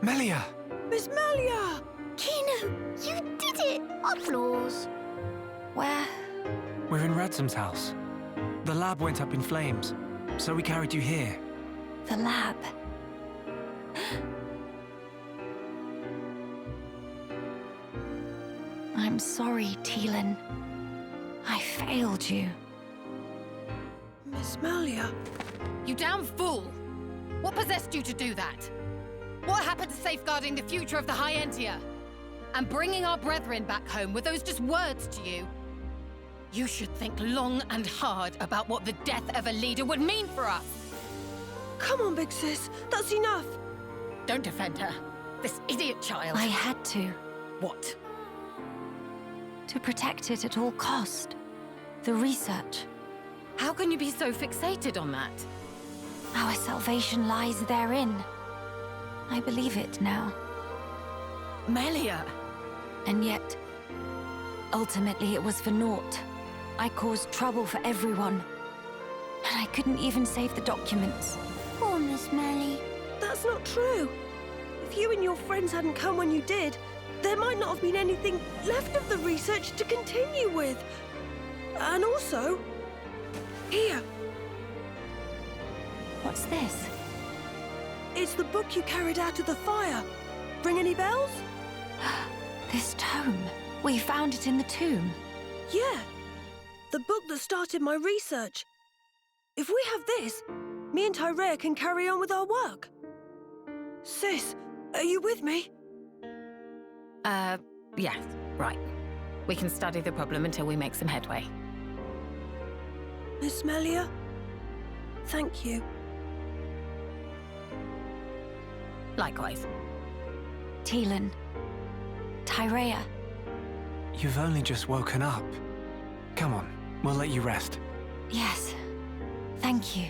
Melia! Miss Melia! Kino, you did it! Applause. Where? We're in Ransom's house. The lab went up in flames, so we carried you here. The lab. I'm sorry, Teelan. I failed you. Miss Melia? You damn fool! What possessed you to do that? What happened to safeguarding the future of the High Entia? And bringing our brethren back home, were those just words to you? You should think long and hard about what the death of a leader would mean for us! Come on, big sis. That's enough. Don't defend her. This idiot child. I had to. What? To protect it at all cost. The research. How can you be so fixated on that? Our salvation lies therein. I believe it now. Melia! And yet, ultimately it was for naught. I caused trouble for everyone. And I couldn't even save the documents. Poor Miss Melly. That's not true. If you and your friends hadn't come when you did, there might not have been anything left of the research to continue with. And also, here. What's this? It's the book you carried out of the fire. Ring any bells? This tome. We found it in the tomb. Yeah. The book that started my research. If we have this, me and Tyrea can carry on with our work. Sis, are you with me? Yes, right. We can study the problem until we make some headway. Miss Melia? Thank you. Likewise. Teelan. Tyrea. You've only just woken up. Come on, we'll let you rest. Yes. Thank you.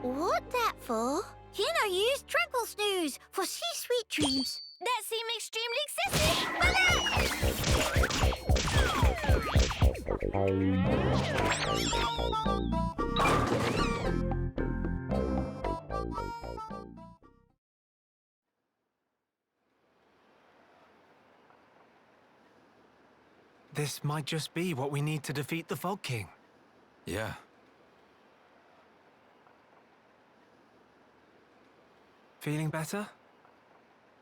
What that for? Kino used tranquil snooze for sweet dreams. That seemed extremely This might just be what we need to defeat the Fog King. Yeah. Feeling better?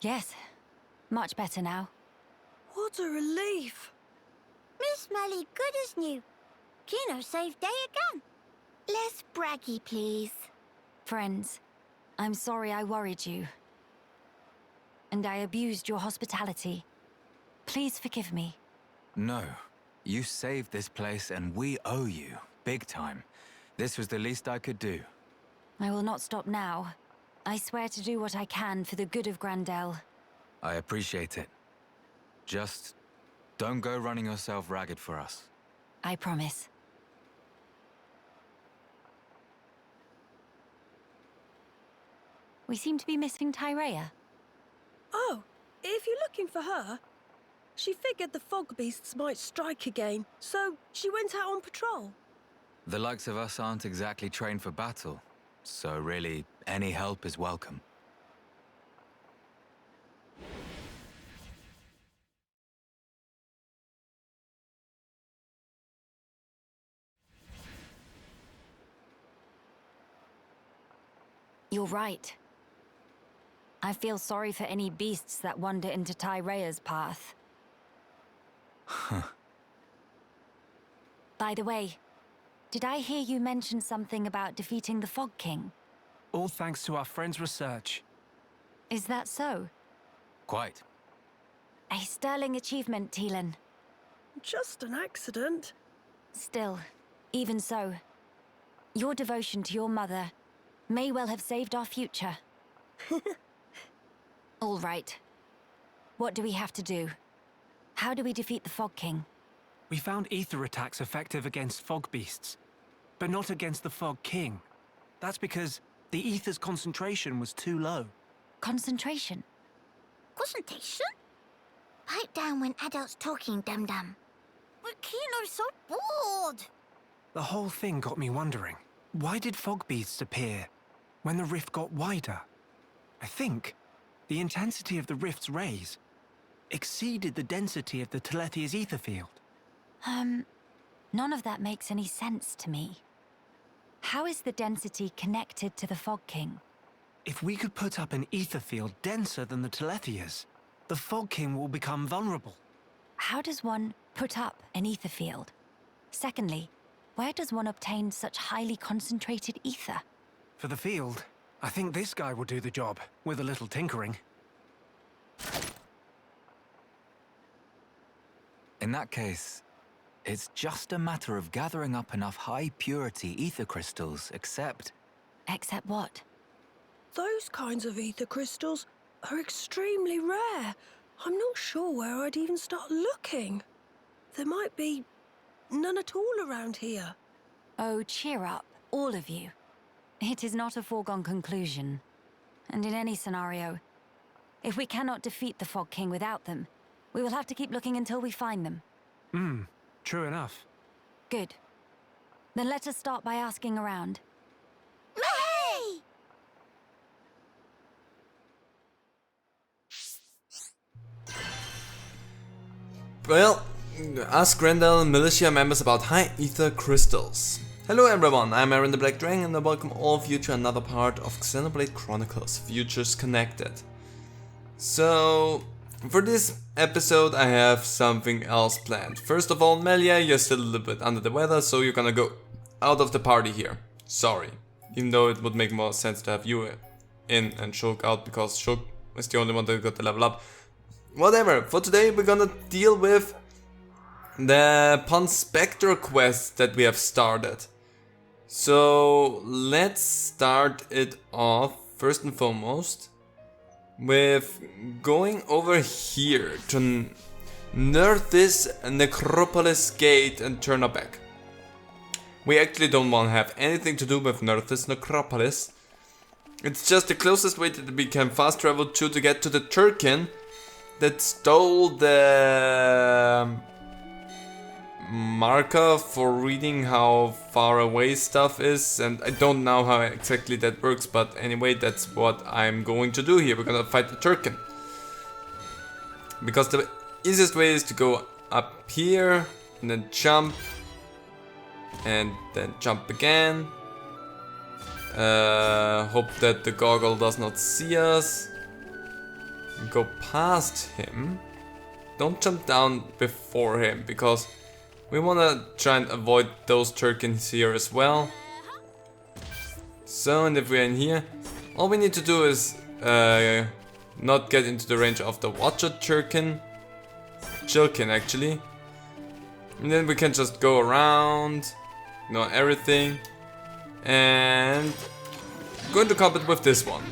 Yes. Much better now. What a relief. Miss Melly good as new. Kino saved day again. Less braggy, please. Friends, I'm sorry I worried you. And I abused your hospitality. Please forgive me. No. You saved this place and we owe you. Big time. This was the least I could do. I will not stop now. I swear to do what I can for the good of Grandel. I appreciate it. Just don't go running yourself ragged for us. I promise. We seem to be missing Tyrea. Oh, if you're looking for her, she figured the fog beasts might strike again, so she went out on patrol. The likes of us aren't exactly trained for battle, so really, any help is welcome. You're right. I feel sorry for any beasts that wander into Tyrea's path. By the way, did I hear you mention something about defeating the Fog King? All thanks to our friend's research. Is that so? Quite. A sterling achievement, Teelan. Just an accident. Still, even so, your devotion to your mother may well have saved our future. All right. What do we have to do? How do we defeat the Fog King? We found ether attacks effective against fog beasts, but not against the Fog King. That's because the ether's concentration was too low. Concentration? Concentration? Pipe down when adults talking, dum-dum. But Kino's so bored. The whole thing got me wondering, why did fog beasts appear when the rift got wider? I think the intensity of the rift's rays exceeded the density of the Telethia's ether field. None of that makes any sense to me. How is the density connected to the Fog King? If we could put up an ether field denser than the Telethia's, the Fog King will become vulnerable. How does one put up an ether field? Secondly, where does one obtain such highly concentrated ether? For the field, I think this guy will do the job, with a little tinkering. In that case, it's just a matter of gathering up enough high-purity ether crystals, except... Except what? Those kinds of ether crystals are extremely rare. I'm not sure where I'd even start looking. There might be none at all around here. Oh, cheer up, all of you. It is not a foregone conclusion. And in any scenario, if we cannot defeat the Fog King without them, we will have to keep looking until we find them. True enough. Good. Then let us start by asking around. Hey! Well, ask Grendel and militia members about high ether crystals. Hello everyone, I'm Aaron the Black Dragon and I welcome all of you to another part of Xenoblade Chronicles, Futures Connected. So, for this episode I have something else planned. First of all, Melia, you're still a little bit under the weather, so you're gonna go out of the party here. Sorry. Even though it would make more sense to have you in and Shulk out, because Shulk is the only one that got the level up. Whatever, for today we're gonna deal with the Ponspector quest that we have started. So let's start it off first and foremost with going over here to Nerthis Necropolis Gate and turn her back. We actually don't want to have anything to do with Nerthis Necropolis. It's just the closest way that we can fast travel to get to the Turkin that stole the marker for reading how far away stuff is, and I don't know how exactly that works, but anyway, that's what I'm going to do here. We're gonna fight the Turkin. Because the easiest way is to go up here, and then jump again. Hope that the goggle does not see us. Go past him. Don't jump down before him, because we want to try and avoid those Turkins here as well. So, and if we're in here, all we need to do is not get into the range of the Watcher Chilkin actually. And then we can just go around, know everything, and go into combat with this one.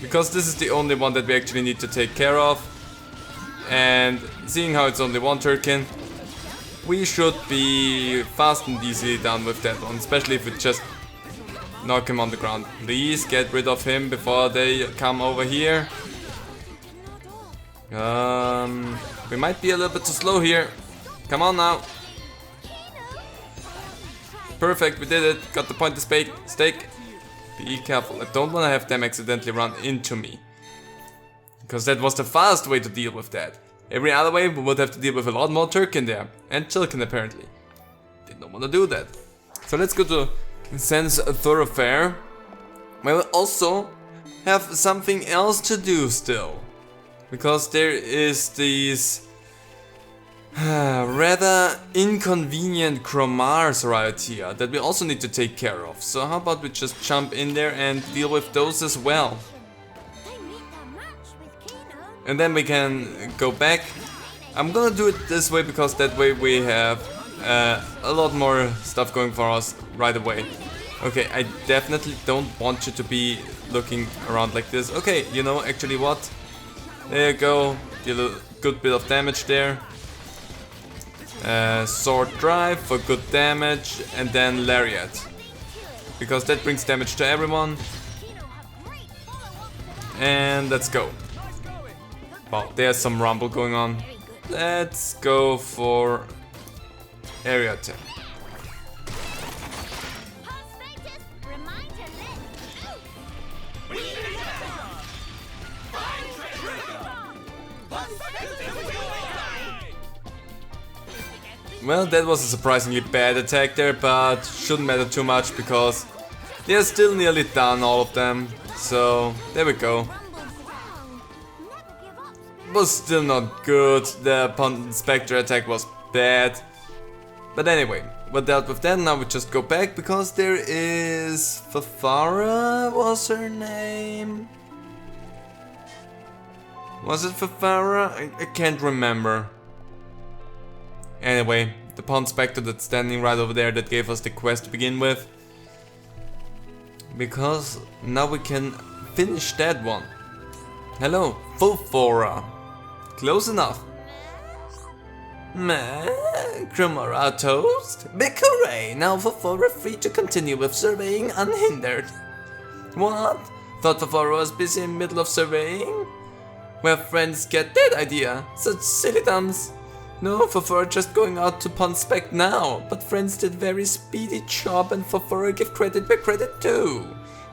Because this is the only one that we actually need to take care of. And seeing how it's only one Turkin, we should be fast and easily done with that one, especially if we just knock him on the ground. Please get rid of him before they come over here. We might be a little bit too slow here. Come on now. Perfect, we did it. Got the point of stake. Be careful, I don't want to have them accidentally run into me. Because that was the fast way to deal with that. Every other way we would have to deal with a lot more Turkin there. And Chilkin apparently. Did not want to do that. So let's go to Sense Thoroughfare. Where we also have something else to do still. Because there is these rather inconvenient Chromars right here that we also need to take care of. So how about we just jump in there and deal with those as well. And then we can go back. I'm gonna do it this way because that way we have a lot more stuff going for us right away. Okay, I definitely don't want you to be looking around like this. Okay, you know, actually what? There you go. Deal a good bit of damage there. Sword Drive for good damage, and then Lariat. because that brings damage to everyone. And let's go. Wow, there's some rumble going on. Let's go for area attack. Well, that was a surprisingly bad attack there, but shouldn't matter too much because they're still nearly done, all of them. So, there we go. Was still not good, the Ponspector attack was bad. But anyway, we dealt with that, now we just go back because there is... Fafara was her name? Was it Fafara? I can't remember. Anyway, the Ponspector that's standing right over there that gave us the quest to begin with. Because now we can finish that one. Hello, Fafara. Close enough. Meh, Cremora toast. Big hooray! Now Fafara free to continue with surveying unhindered. What? Thought Fafara was busy in the middle of surveying? Where friends get that idea? Such silly dumbs. No, Fafara just going out to Ponspect now, but friends did very speedy job and Fafara give credit where credit due.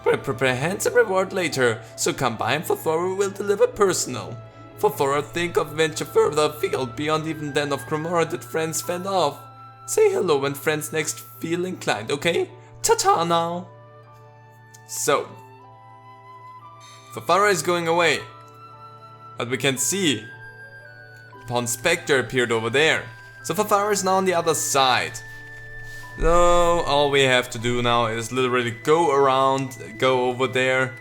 We'll prepare handsome reward later, so come by and Fafara will deliver personal. Fafara think of venture further afield beyond even den of Cremora that friends fend off. Say hello when friends next feel inclined, okay? Ta-ta now! So, Fafara is going away, but we can see Ponspector appeared over there. So Fafara is now on the other side. So all we have to do now is literally go around, go over there,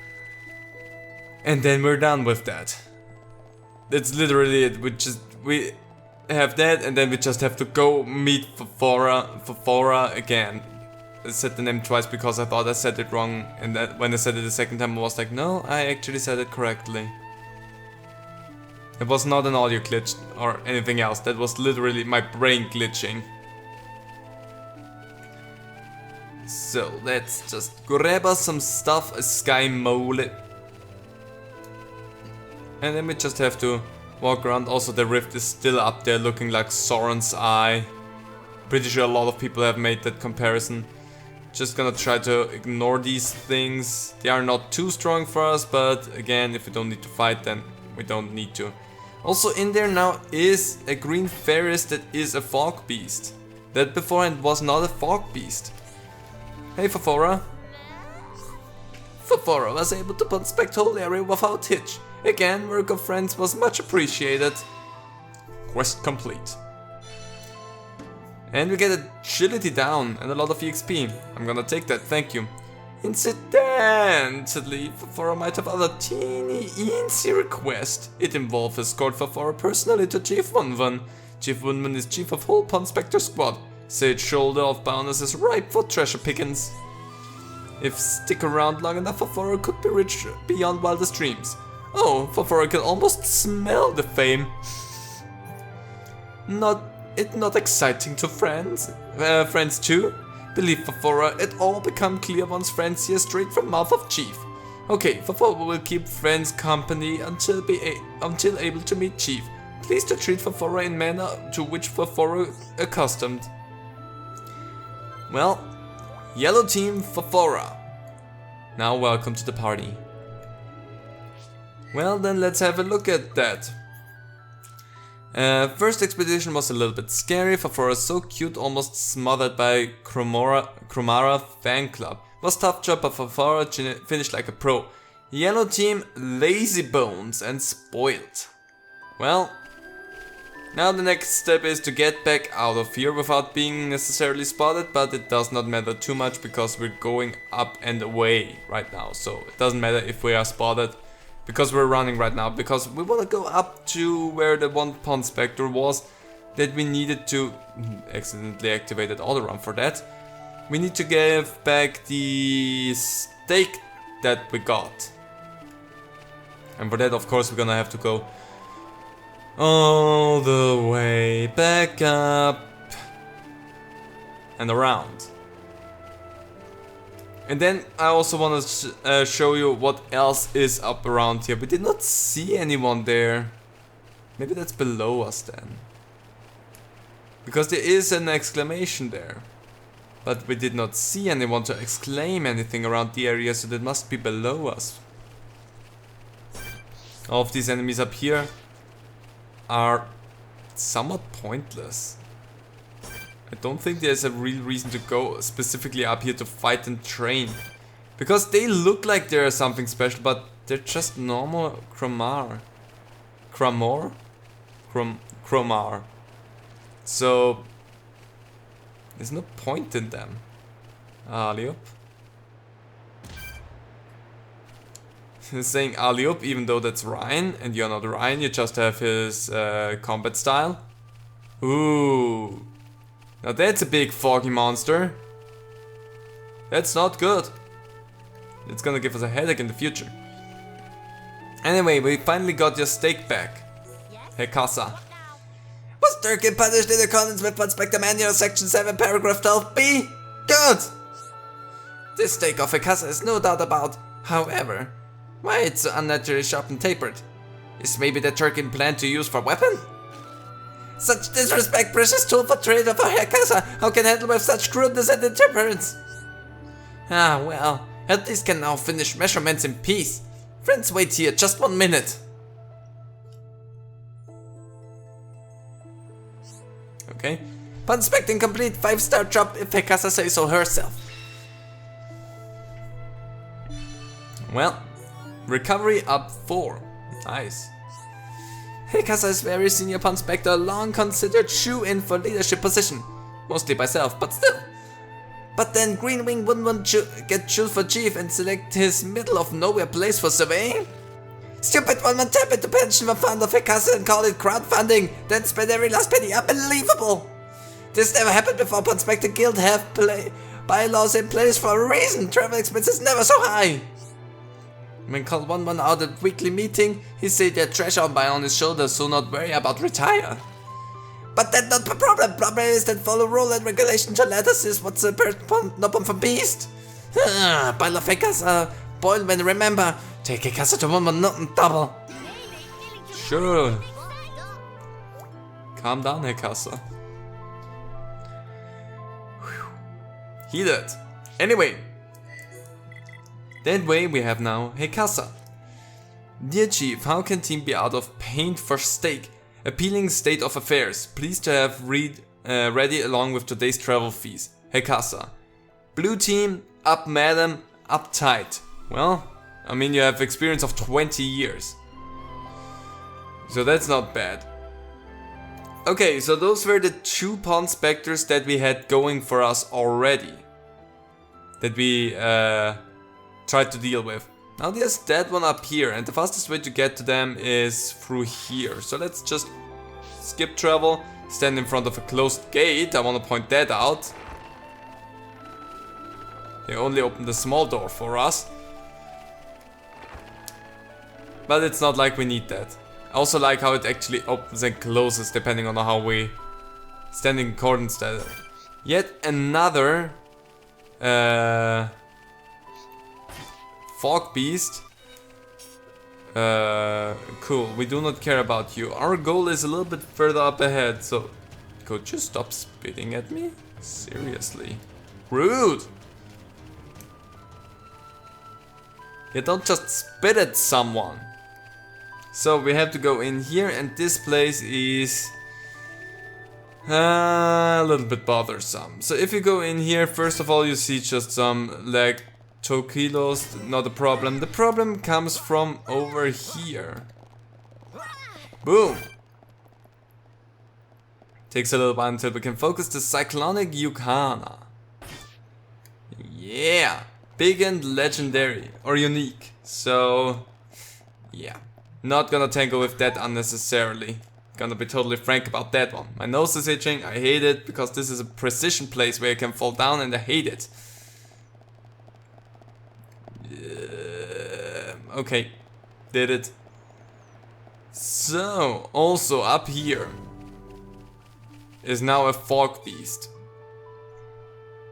and then we're done with that. That's literally it. We have that, and then we just have to go meet Fafara again. I said the name twice because I thought I said it wrong, and that when I said it the second time I was like, no, I actually said it correctly. It was not an audio glitch or anything else, that was literally my brain glitching. So let's just grab us some stuff, a sky mole. And then we just have to walk around. Also the rift is still up there looking like Sauron's eye. Pretty sure a lot of people have made that comparison. Just gonna try to ignore these things. They are not too strong for us, but again, if we don't need to fight, then we don't need to. Also in there now is a green Ferris that is a fog beast. That beforehand was not a fog beast. Hey Fafara. Fafara was able to Ponspect whole area without hitch. Again, work of friends was much appreciated. Quest complete. And we get agility down and a lot of EXP. I'm gonna take that, thank you. Incidentally, Fafara might have other teeny-eensy request. It involves escort Fafara personally to Chief Wunvan. Chief Wunvan is chief of whole Ponspector squad. Sage shoulder of bounders is ripe for treasure pickings. If stick around long enough, Fafara could be rich beyond wildest dreams. Oh, Fafara can almost smell the fame. Not exciting to friends? Friends too? Believe Fafara, it all become clear once friends hear straight from mouth of chief. Okay, Fafara will keep friends company until able to meet chief. Please to treat Fafara in manner to which Fafara accustomed. Well, yellow team Fafara. Now welcome to the party. Well then let's have a look at that. First expedition was a little bit scary. Fafara so cute, almost smothered by Cremara fan club. Was tough job, but Fafara finished like a pro. Yellow team lazy bones and spoiled. Well, now the next step is to get back out of here without being necessarily spotted, but it does not matter too much because we're going up and away right now. So it doesn't matter if we are spotted. Because we're running right now, because we want to go up to where the one Ponspector was that we needed to accidentally activated auto run for that. We need to give back the stake that we got. And for that, of course, we're gonna have to go all the way back up and around. And then I also want to show you what else is up around here. We did not see anyone there. Maybe that's below us then. Because there is an exclamation there. But we did not see anyone to exclaim anything around the area, so that must be below us. All of these enemies up here are somewhat pointless. I don't think there's a real reason to go specifically up here to fight and train. Because they look like they're something special, but they're just normal Kramar. Kramar. So there's no point in them. Alley-up. Saying alley-up even though that's Ryan, and you're not Ryan, you just have his combat style. Ooh. Now that's a big foggy monster. That's not good. It's gonna give us a headache in the future. Anyway, we finally got your steak back. Hey Casa. Was Durkin punished in accordance with Ponspector Manual Section 7 Paragraph 12b? Good! This steak of Hekasa is no doubt about. However, why it's so unnaturally sharp and tapered? Is maybe the Turkin planned to use for weapon? Such disrespect, precious tool for trade of our Hekasa. How can handle with such crudeness and intemperance? Ah, well, at least can now finish measurements in peace. Friends, wait here just 1 minute. Okay. Ponspecting complete, 5-star job if Hekasa says so herself. Well, recovery up 4. Nice. Hekasa is very senior Ponspector, long considered shoe-in for leadership position. Mostly by self, but still. But then Greenwing wouldn't want to get choose for chief and select his middle of nowhere place for surveying? Stupid one man tap into pension fund of Hekasa and call it crowdfunding, then spend every last penny. Unbelievable! This never happened before. Ponspector Guild have bylaws in place for a reason. Travel expenses never so high. When called one out at weekly meeting, he said that treasure on his shoulders, so not worry about retire. But that's not the problem. Problem is that follow rule and regulation to letters is what's the Nopon for beast. Pile of Hekasa, boil when remember. Take Hekasa to one not double. Sure. Calm down, Hekasa. Heated. Anyway. That way we have now Hekasa. Dear Chief, how can team be out of paint for steak? Appealing state of affairs. Pleased to have ready along with today's travel fees. Hekasa. Blue team, up madam, up tight. Well, I mean you have experience of 20 years. So that's not bad. Okay, so those were the 2 Ponspectors that we had going for us already. That we tried to deal with. Now there's that one up here, and the fastest way to get to them is through here. So let's just skip travel, stand in front of a closed gate. I want to point that out. They only opened a small door for us. But it's not like we need that. I also like how it actually opens and closes depending on how we stand in accordance to that. Yet another Fog Beast. Cool, we do not care about you. Our goal is a little bit further up ahead, so... Could you stop spitting at me? Seriously. Rude! You don't just spit at someone. So we have to go in here, and this place is... a little bit bothersome. So if you go in here, first of all you see just some like 2 kilos, not a problem. The problem comes from over here. Boom! Takes a little while until we can focus the Cyclonic Yukana. Yeah! Big and legendary, or unique. So, yeah. Not gonna tangle with that unnecessarily. Gonna be totally frank about that one. My nose is itching, I hate it, because this is a precision place where you can fall down and I hate it. Okay, did it. So, also up here is now a fog beast.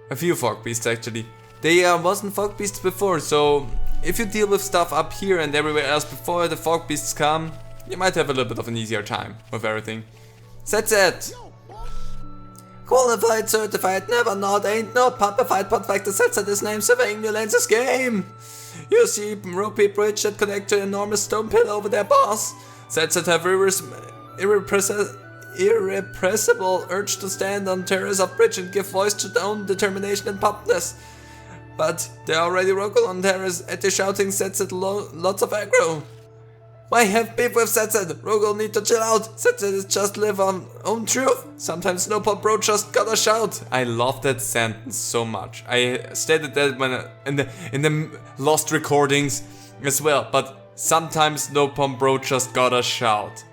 A few fog beasts actually. They wasn't fog beasts before, so if you deal with stuff up here and everywhere else before the fog beasts come, you might have a little bit of an easier time with everything. That's it. Qualified, certified, never not, ain't no pumpified Ponspectors. That's his name, surveying new lenses game. You see ropey bridge that connect to an enormous stone pillar over there, boss. Sets that have irrepressible urge to stand on terrace of bridge and give voice to their own determination and pumpness. But they're already Rogel on terrace at the shouting sets at lots of aggro. Why have beef with Setset? Rogel need to chill out. Setset is just live on own truth. Sometimes Nopon bro just gotta shout. I love that sentence so much. I stated that when in the lost recordings as well. But sometimes Nopon bro just gotta shout.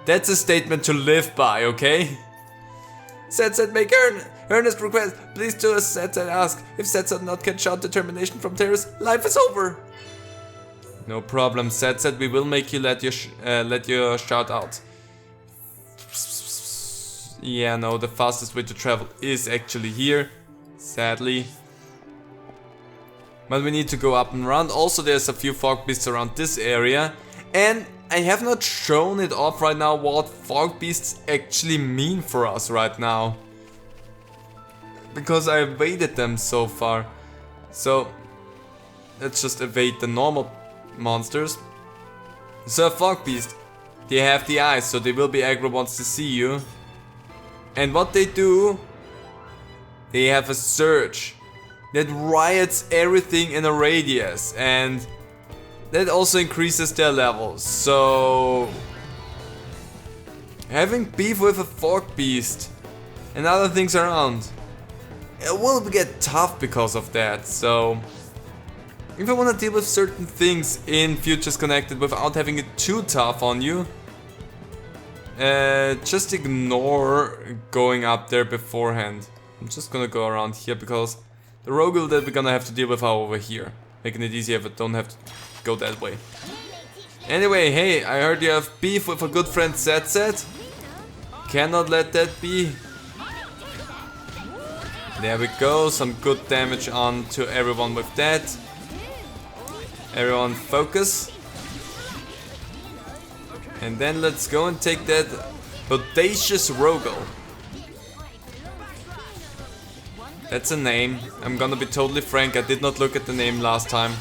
That's a statement to live by, okay? Setset make earnest request. Please do as Setset ask. If Setset not can shout determination from terrace, life is over. No problem, Setset. We will make you let your shout out. Yeah, no, the fastest way to travel is actually here, sadly. But we need to go up and around. Also, there's a few fog beasts around this area, and I have not shown it off right now what fog beasts actually mean for us right now, because I evaded them so far. So let's just evade the normal monsters. So a fog beast, they have the eyes, so they will be aggro once they see you. And what they do, they have a surge that riots everything in a radius, and that also increases their levels. So having beef with a fog beast and other things around, it will get tough because of that. So if I want to deal with certain things in Futures Connected without having it too tough on you, just ignore going up there beforehand. I'm just gonna go around here because the Rogel that we're gonna have to deal with are over here, making it easier if I don't have to go that way. Anyway, hey, I heard you have beef with a good friend Setset. Cannot let that be. There we go, some good damage on to everyone with that. Everyone focus. And then let's go and take that bodacious Rogel. That's a name. I'm gonna be totally frank, I did not look at the name last time.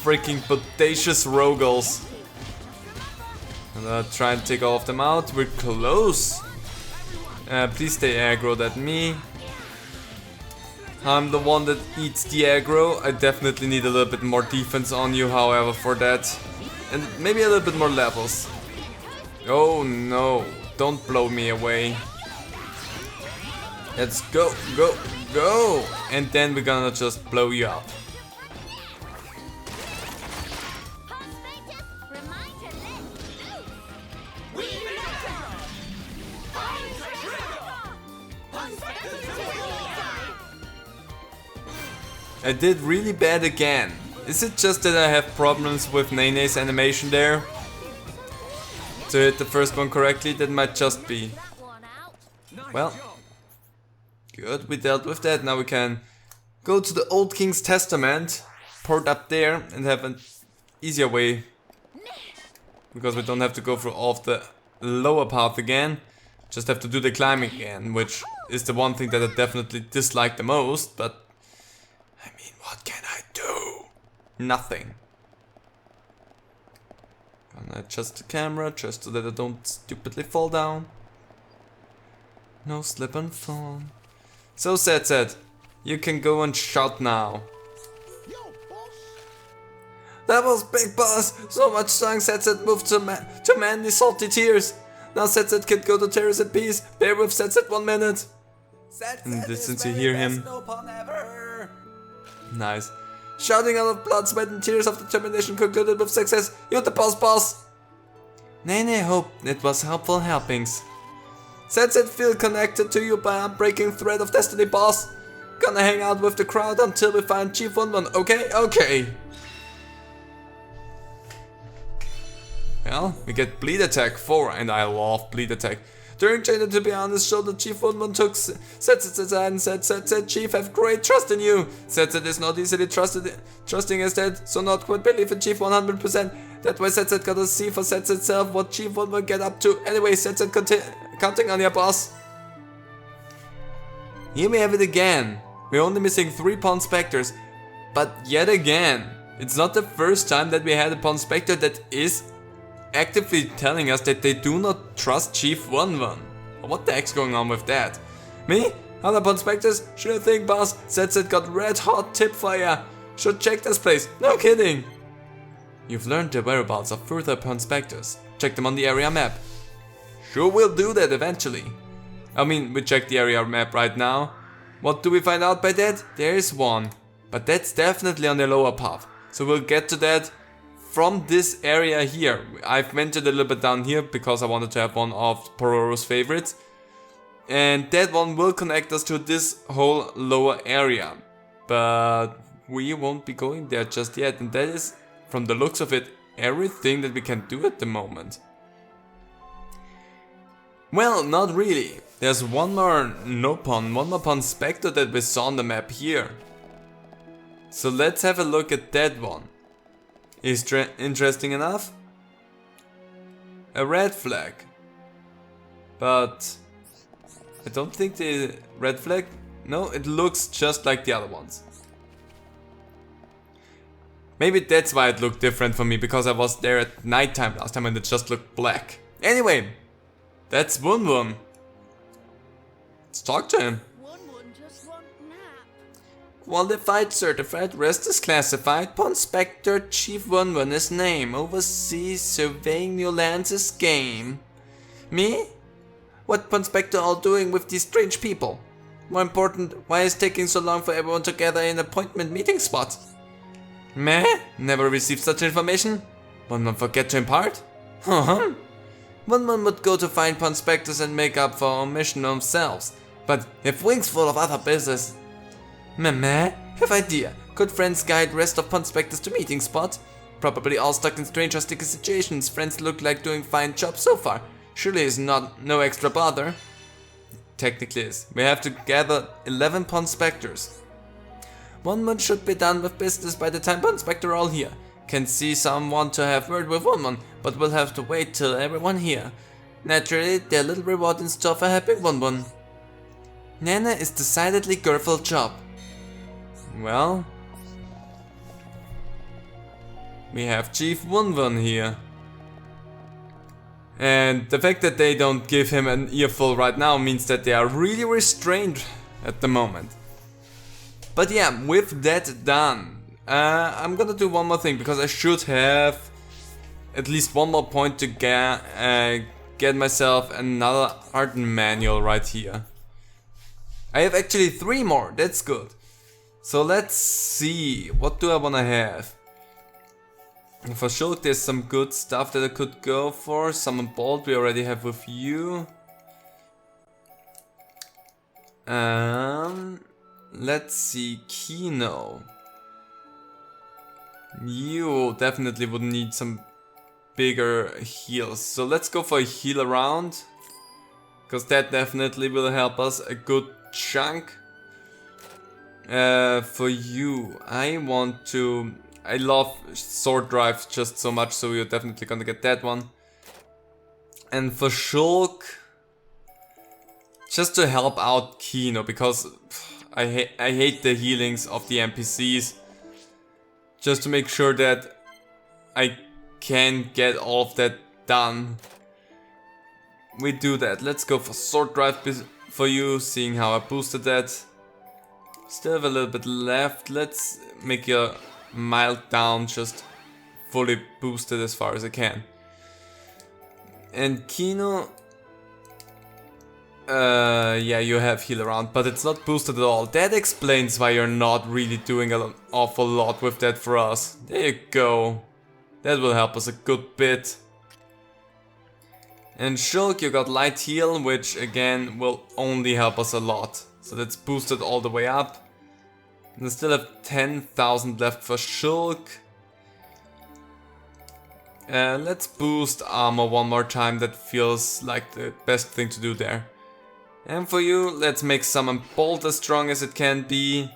Freaking bodacious Rogels. And I'll try and take all of them out. We're close. Please stay aggroed at me. I'm the one that eats the aggro. I definitely need a little bit more defense on you, however, for that. And maybe a little bit more levels. Oh no, don't blow me away. Let's go, go, go! And then we're gonna just blow you up. I did really bad again. Is it just that I have problems with Nene's animation there? To hit the first one correctly, that might just be. Well, good, we dealt with that. Now we can go to the Old King's Testament, port up there, and have an easier way. Because we don't have to go through all of the lower path again. Just have to do the climbing again, which is the one thing that I definitely dislike the most, but I mean, what can I do? Nothing. Gonna adjust the camera just so that I don't stupidly fall down. No slip and fall. So Setset, you can go and shout now. That was big, boss. So much song. Setset moved to manly salty tears. Now Setset can go to terrace in peace. Bear with Setset 1 minute. And distance you hear him. Nice. Shouting out of blood, sweat and tears of determination concluded with success. You're the boss. Nene hope it was helpful helpings. Setset feel connected to you by unbreaking thread of destiny, boss. Gonna hang out with the crowd until we find Chief 1-1, okay? Okay. Well, we get bleed attack 4 and I love bleed attack. During training, to be honest, showed that Chief Woodman took Setset aside and said, Chief, have great trust in you. Setset is not easily trusting as that, so not quite believe in Chief 100%. That way Setset gotta see for Setset itself what Chief Woodman get up to. Anyway, Setset counting on your boss. Here we have it again. We're only missing 3 Ponspectors, but yet again, it's not the first time that we had a Ponspector that is actively telling us that they do not trust Chief Wun-Wun. What the heck's going on with that? Me? Other Ponspectors? Sure thing, boss. Setset got red hot tip for ya. Should check this place. No kidding. You've learned the whereabouts of further Ponspectors. Check them on the area map. Sure, we'll do that eventually. I mean, we checked the area map right now. What do we find out by that? There is one. But that's definitely on the lower path. So we'll get to that from this area here. I've ventured a little bit down here because I wanted to have one of Pororo's favorites. And that one will connect us to this whole lower area. But we won't be going there just yet. And that is, from the looks of it, everything that we can do at the moment. Well, not really. There's one more Nopon, one more Ponspector that we saw on the map here. So let's have a look at that one. Is interesting enough? A red flag. But I don't think the red flag... No, it looks just like the other ones. Maybe that's why it looked different for me, because I was there at nighttime last time and it just looked black. Anyway, that's Wun-Wun. Let's talk to him. Qualified, certified, rest is classified. Ponspector Chief Wun-Wun is name. Overseas surveying new lands is game. Me? What Ponspector all doing with these strange people? More important, why is taking so long for everyone to gather in an appointment meeting spot? Meh? Never received such information? Wun-Wun forget to impart? Wun-Wun would go to find Ponspectors and make up for omission themselves. But if wings full of other business... Meh? Have idea. Could friends guide rest of Ponspectors to meeting spot? Probably all stuck in strange or sticky situations. Friends look like doing fine job so far. Surely is not no extra bother. Technically is. We have to gather 11 Ponspectors. 1 month should be done with business by the time Ponspector all here. Can see someone to have word with Wun-Wun, but we'll have to wait till everyone here. Naturally, there little reward in store for helping Wun-Wun. Nana is decidedly girlful job. Well, we have Chief Wun-Wun here. And the fact that they don't give him an earful right now means that they are really restrained at the moment. But yeah, with that done, I'm gonna do one more thing, because I should have at least one more point to get myself another art manual right here. I have actually 3 more, that's good. So let's see, what do I wanna have? For sure there's some good stuff that I could go for. Summon Bolt we already have with you. Let's see, Kino. You definitely would need some bigger heals. So let's go for a heal around, because that definitely will help us a good chunk. For you, I love sword drives just so much, so you're definitely gonna get that one. And for Shulk, just to help out Kino, because I hate the healings of the NPCs. Just to make sure that I can get all of that done. We do that. Let's go for sword drive for you, seeing how I boosted that. Still have a little bit left. Let's make your mild down just fully boosted as far as I can. And Kino, yeah, you have heal around, but it's not boosted at all. That explains why you're not really doing an awful lot with that for us. There you go. That will help us a good bit. And Shulk, you got light heal, which again will only help us a lot. So that's boosted all the way up. And I still have 10,000 left for Shulk. Let's boost armor one more time. That feels like the best thing to do there. And for you, let's make Summon Bolt as strong as it can be.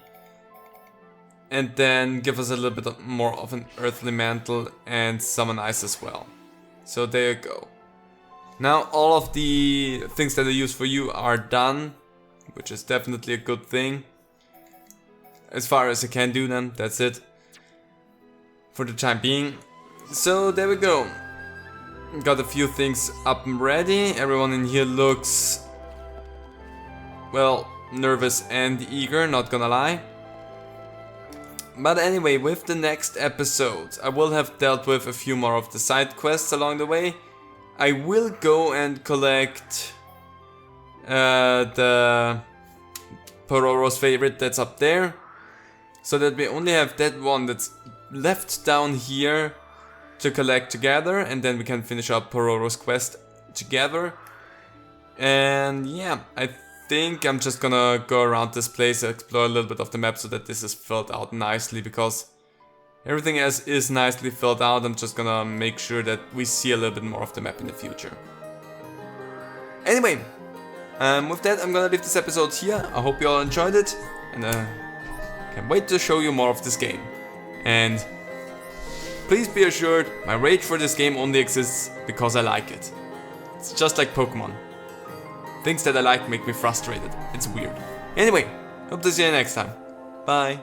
And then give us a little bit more of an Earthly Mantle and Summon Ice as well. So there you go. Now all of the things that I use for you are done, which is definitely a good thing. As far as I can do them, that's it. For the time being. So there we go. Got a few things up and ready. Everyone in here looks, well, nervous and eager, not gonna lie. But anyway, with the next episode, I will have dealt with a few more of the side quests along the way. I will go and collect the Pororo's favorite that's up there. So that we only have that one that's left down here to collect together. And then we can finish up Pororo's quest together. And yeah, I think I'm just gonna go around this place, explore a little bit of the map so that this is filled out nicely, because everything else is nicely filled out. I'm just gonna make sure that we see a little bit more of the map in the future. Anyway, with that I'm gonna leave this episode here. I hope you all enjoyed it, and can't wait to show you more of this game. And please be assured, my rage for this game only exists because I like it. It's just like Pokemon. Things that I like make me frustrated. It's weird. Anyway, hope to see you next time. Bye.